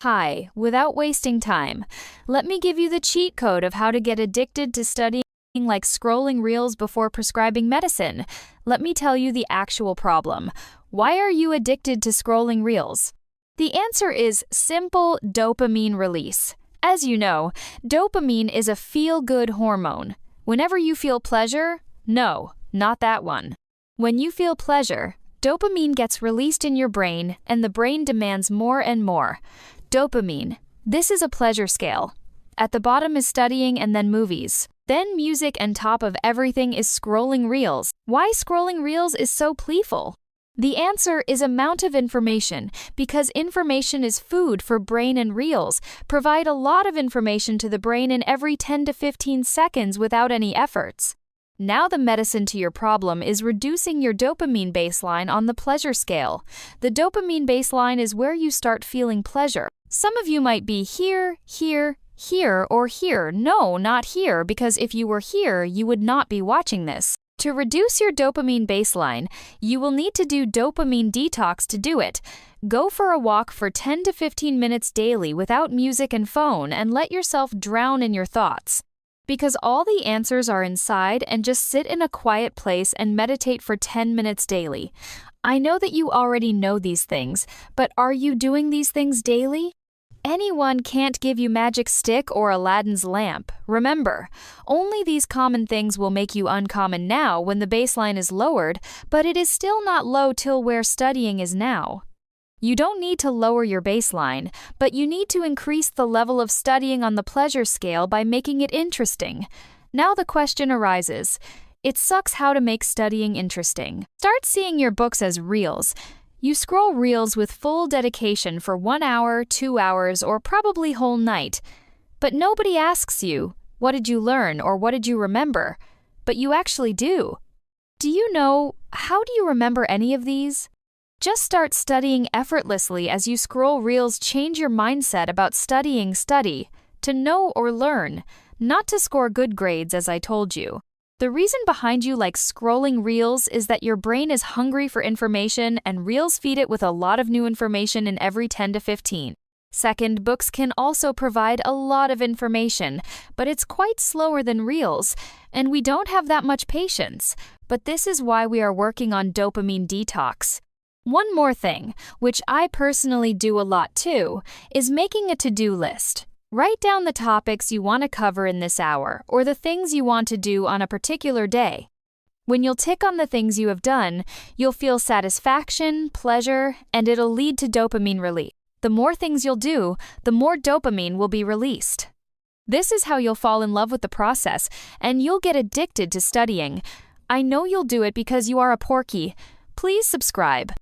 Hi, without wasting time, let me give you the cheat code of how to get addicted to studying like scrolling reels before prescribing medicine. Let me tell you the actual problem. Why are you addicted to scrolling reels? The answer is simple dopamine release. As you know, dopamine is a feel-good hormone. Whenever you feel pleasure, no, not that one. When you feel pleasure, dopamine gets released in your brain and the brain demands more and more. Dopamine. This is a pleasure scale. At the bottom is studying and then movies. Then music, and top of everything is scrolling reels. Why scrolling reels is so playful? The answer is amount of information, because information is food for brain, and reels provide a lot of information to the brain in every 10 to 15 seconds without any efforts. Now the medicine to your problem is reducing your dopamine baseline on the pleasure scale. The dopamine baseline is where you start feeling pleasure. Some of you might be here, or here. No, not here, because if you were here, you would not be watching this. To reduce your dopamine baseline, you will need to do dopamine detox to do it. Go for a walk for 10 to 15 minutes daily without music and phone and let yourself drown in your thoughts. Because all the answers are inside, and just sit in a quiet place and meditate for 10 minutes daily. I know that you already know these things, but are you doing these things daily? Anyone can't give you magic stick or Aladdin's lamp. Remember, only these common things will make you uncommon now when the baseline is lowered, but it is still not low till where studying is now. You don't need to lower your baseline, but you need to increase the level of studying on the pleasure scale by making it interesting. Now the question arises. It sucks how to make studying interesting. Start seeing your books as reels. You scroll reels with full dedication for 1 hour, 2 hours, or probably whole night. But nobody asks you, what did you learn or what did you remember? But you actually do. Do you know, how do you remember any of these? Just start studying effortlessly as you scroll reels. Change your mindset about studying. Study to know or learn, not to score good grades, as I told you. The reason behind you like scrolling reels is that your brain is hungry for information and reels feed it with a lot of new information in every 10 to 15. Second, books can also provide a lot of information, but it's quite slower than reels, and we don't have that much patience. But this is why we are working on dopamine detox. One more thing, which I personally do a lot too, is making a to-do list. Write down the topics you want to cover in this hour, or the things you want to do on a particular day. When you'll tick on the things you have done, you'll feel satisfaction, pleasure, and it'll lead to dopamine release. The more things you'll do, the more dopamine will be released. This is how you'll fall in love with the process, and you'll get addicted to studying. I know you'll do it because you are a porky. Please subscribe.